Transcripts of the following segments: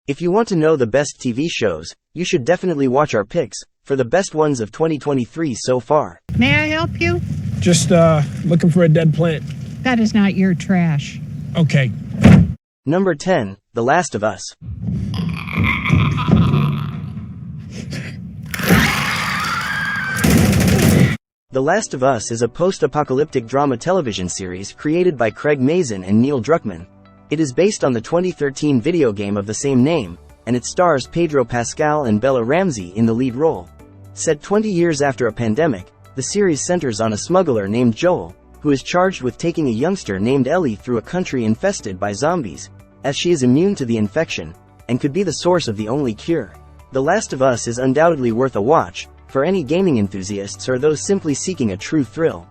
If you want to know the best TV shows, you should definitely watch our picks for the best ones of 2023 so far. May I help you? Just, looking for a dead plant. That is not your trash. Okay. Number 10, The Last of Us. The Last of Us is a post-apocalyptic drama television series created by Craig Mazin and Neil Druckmann. It is based on the 2013 video game of the same name, and it stars Pedro Pascal and Bella Ramsey in the lead role. Set 20 years after a pandemic, the series centers on a smuggler named Joel, who is charged with taking a youngster named Ellie through a country infested by zombies, as she is immune to the infection, and could be the source of the only cure. The Last of Us is undoubtedly worth a watch, for any gaming enthusiasts or those simply seeking a true thrill.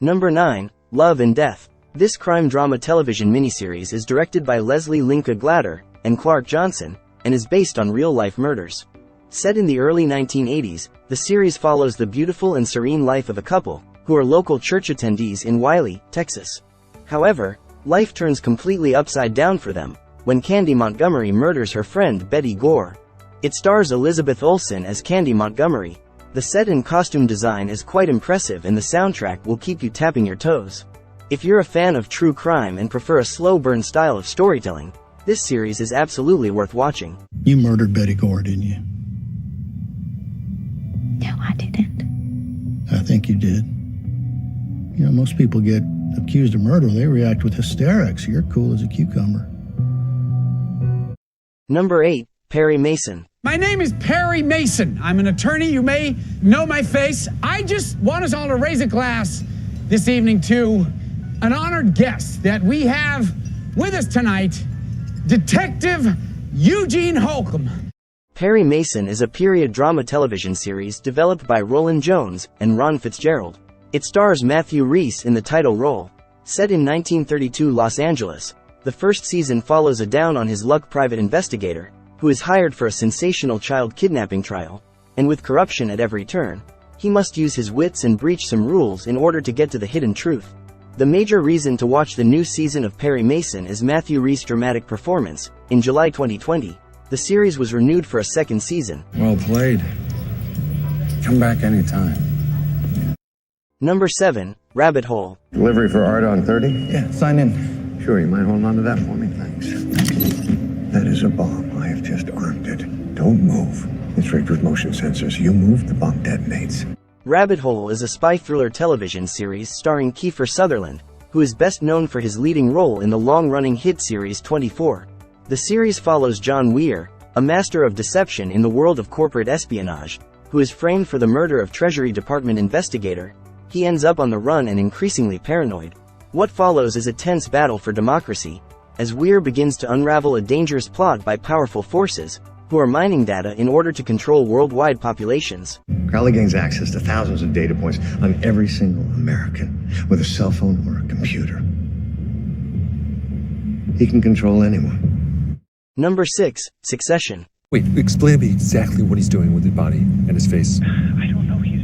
Number 9, Love and Death. This crime drama television miniseries is directed by Leslie Linka Glatter and Clark Johnson, and is based on real-life murders. Set in the early 1980s, the series follows the beautiful and serene life of a couple, who are local church attendees in Wiley, Texas. However, life turns completely upside down for them, when Candy Montgomery murders her friend Betty Gore. It stars Elizabeth Olsen as Candy Montgomery. The set and costume design is quite impressive and the soundtrack will keep you tapping your toes. If you're a fan of true crime and prefer a slow burn style of storytelling, this series is absolutely worth watching. You murdered Betty Gore, didn't you? No, I didn't. I think you did. You know, most people get accused of murder, they react with hysterics. You're cool as a cucumber. Number 8, Perry Mason. My name is Perry Mason. I'm an attorney. You may know my face. I just want us all to raise a glass this evening to an honored guest that we have with us tonight, Detective Eugene Holcomb. Perry Mason is a period drama television series developed by Roland Jones and Ron Fitzgerald. It stars Matthew Rhys in the title role. Set in 1932 Los Angeles, the first season follows a down-on-his-luck private investigator, who is hired for a sensational child kidnapping trial, and with corruption at every turn, he must use his wits and breach some rules in order to get to the hidden truth. The major reason to watch the new season of Perry Mason is Matthew Rhys' dramatic performance. In July 2020, the series was renewed for a second season. Well played. Come back anytime. Number 7, Rabbit Hole. Delivery for Art on 30? Yeah, sign in. Sure, you mind holding on to that for me? Thanks. That is a bomb. I have just armed it. Don't move. It's rigged with motion sensors. You move, the bomb detonates. Rabbit Hole is a spy thriller television series starring Kiefer Sutherland, who is best known for his leading role in the long-running hit series 24. The series follows John Weir, a master of deception in the world of corporate espionage, who is framed for the murder of Treasury Department investigator. He ends up on the run and increasingly paranoid. What follows is a tense battle for democracy, as Weir begins to unravel a dangerous plot by powerful forces, who are mining data in order to control worldwide populations. Crowley gains access to thousands of data points on every single American with a cell phone or a computer. He can control anyone. Number 6, Succession. Wait, explain to me exactly what he's doing with his body and his face. I don't know, he's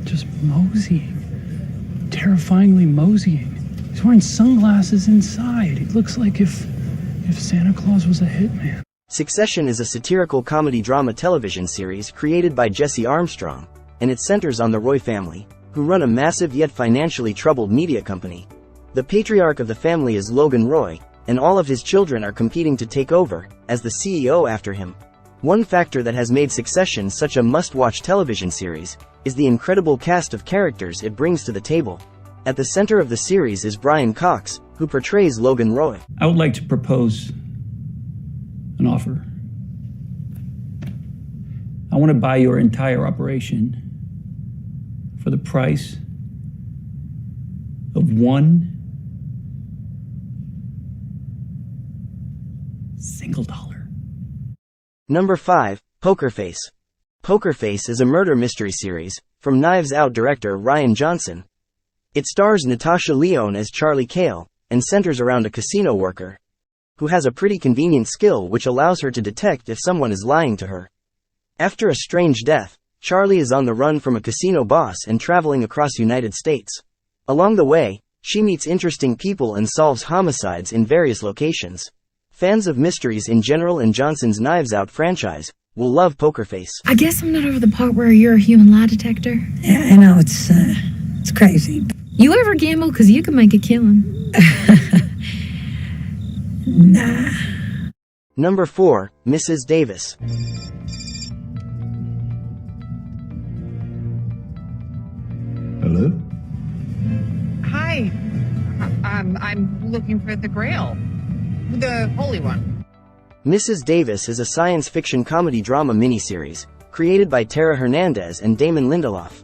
just moseying. Terrifyingly moseying. He's wearing sunglasses inside. It looks like if Santa Claus was a hitman. Succession is a satirical comedy drama television series created by Jesse Armstrong, and it centers on the Roy family, who run a massive yet financially troubled media company. The patriarch of the family is Logan Roy, and all of his children are competing to take over as the CEO after him. One factor that has made Succession such a must-watch television series is the incredible cast of characters it brings to the table. At the center of the series is Brian Cox, who portrays Logan Roy. I would like to propose an offer. I want to buy your entire operation for the price of $1 single dollar. Number 5, Pokerface. Pokerface is a murder mystery series from Knives Out director Rian Johnson. It stars Natasha Lyonne as Charlie Cale and centers around a casino worker who has a pretty convenient skill which allows her to detect if someone is lying to her. After a strange death, Charlie is on the run from a casino boss and traveling across United States. Along the way, she meets interesting people and solves homicides in various locations. Fans of mysteries in general and Johnson's Knives Out franchise will love Pokerface. I guess I'm not over the part where you're a human lie detector. Yeah, I know, it's crazy. You ever gamble? Because you can make a killing. Nah. Number 4, Mrs. Davis. Hello? Hi. I'm looking for the Grail. The Holy One. Mrs. Davis is a science fiction comedy drama miniseries, created by Tara Hernandez and Damon Lindelof.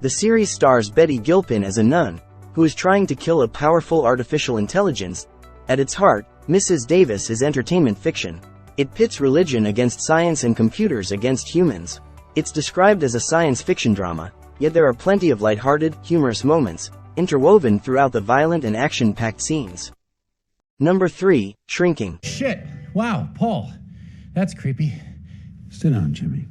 The series stars Betty Gilpin as a nun, who is trying to kill a powerful artificial intelligence. At its heart, Mrs. Davis is entertainment fiction. It pits religion against science and computers against humans. It's described as a science fiction drama, yet there are plenty of lighthearted, humorous moments, interwoven throughout the violent and action-packed scenes. Number 3, Shrinking. Shit. Wow, Paul. That's creepy. Sit down, Jimmy.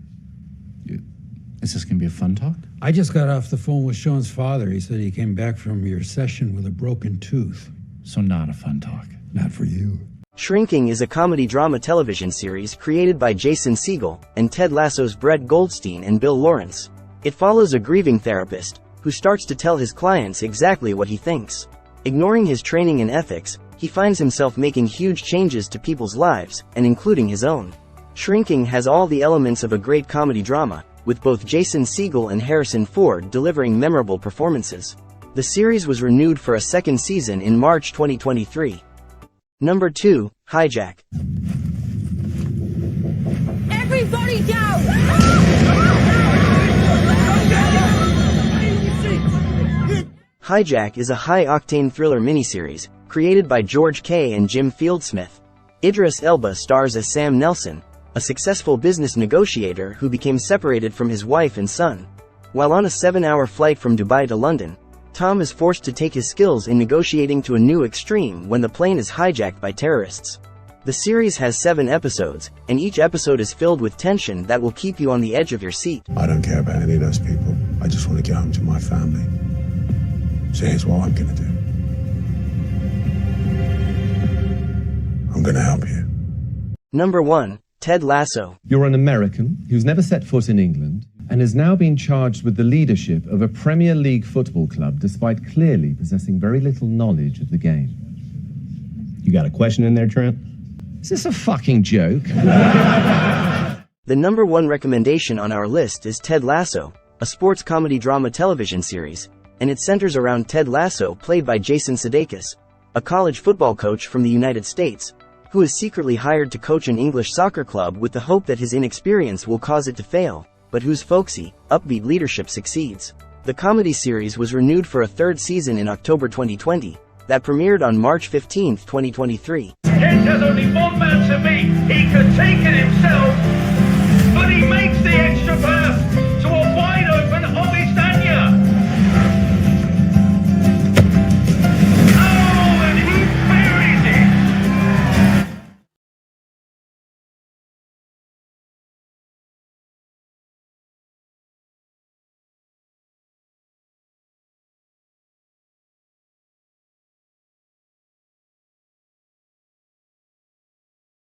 Is this gonna be a fun talk? I just got off the phone with Sean's father. He said he came back from your session with a broken tooth. So not a fun talk. Not for you. Shrinking is a comedy drama television series created by Jason Segel and Ted Lasso's Brett Goldstein and Bill Lawrence. It follows a grieving therapist who starts to tell his clients exactly what he thinks. Ignoring his training and ethics, he finds himself making huge changes to people's lives, and including his own. Shrinking has all the elements of a great comedy drama, with both Jason Segel and Harrison Ford delivering memorable performances. The series was renewed for a second season in March 2023. Number 2, Hijack. Everybody down! Hijack is a high-octane thriller miniseries, created by George Kay and Jim Fieldsmith. Idris Elba stars as Sam Nelson, a successful business negotiator who became separated from his wife and son. While on a 7-hour flight from Dubai to London, Tom is forced to take his skills in negotiating to a new extreme when the plane is hijacked by terrorists. The series has 7 episodes, and each episode is filled with tension that will keep you on the edge of your seat. I don't care about any of those people. I just want to get home to my family. So here's what I'm gonna do. I'm gonna help you. Number 1, Ted Lasso. You're an American who's never set foot in England and has now been charged with the leadership of a Premier League football club despite clearly possessing very little knowledge of the game. You got a question in there, Trent? Is this a fucking joke? The number 1 recommendation on our list is Ted Lasso, a sports comedy drama television series, and it centers around Ted Lasso, played by Jason Sudeikis, a college football coach from the United States, who is secretly hired to coach an English soccer club with the hope that his inexperience will cause it to fail, but whose folksy, upbeat leadership succeeds. The comedy series was renewed for a 3rd season in October 2020, that premiered on March 15, 2023. Kent has only one man to beat. He could take it himself.